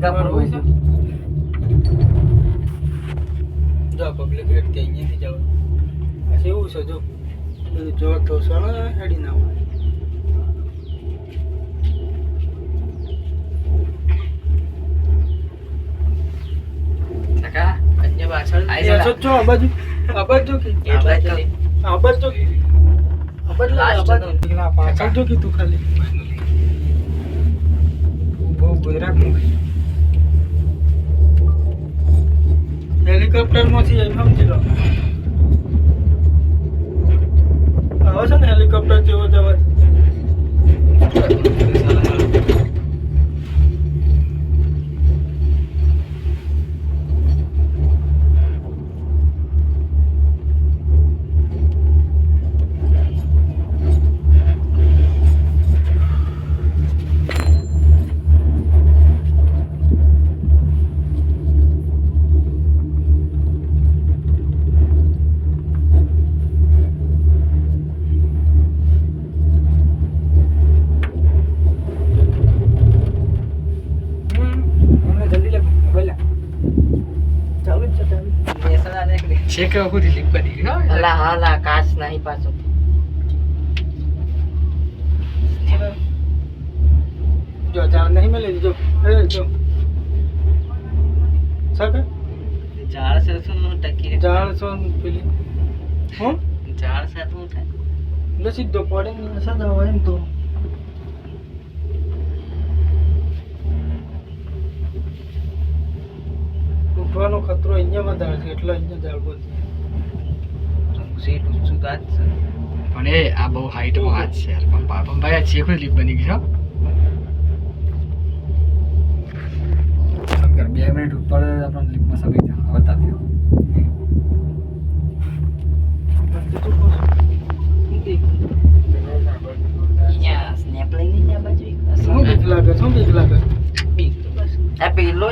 ગંગાપુર હોય છે. જો પબ્લિક રેટ કે અહીંયાથી જાવ પછી એવું છે જો બધું જો તો સણ હેડી ના હોય કાકા અન્ય પાછળ આઈ એ જા. જો આ બાજુ કે આ બાજુ આ બાજુ કે પાછળ જો કીધું ખાલી ઉભો ગુજરાત હેલિકોપ્ટર માંથી એમ સમજી લો આવે છે ને હેલિકોપ્ટર જેવો જવા છે કે ખુદી લીક બની ગઈ હો. અલા હાલા કાચ નહીં પાછો જો જાન નહીં મળે જો એ જો સકે ઝાડ છે શું ટકી જાળ સો પેલી હું ઝાડ છે શું થાય એટલે સીધો પડે ને સદા હોય એમ તો ઉઠવાનો ખતરો અહીંયા વધારે છે એટલે અહીંયા જાળ બોલતી સીટ ઊંચું કાચ છે પણ એ આ બહુ હાઈટમાં વાત છે યાર. પણ ભાઈ આ છે ખુદી લીક બની ગઈ હો. 2 મિનિટ ઉપર આપણને લીકમાં સગી જા આવતા થયો. અહીંયા સ્નેપ લઈ લઈને આ બાજુ શું બીક લાગે બીક તો બસ આ પેલો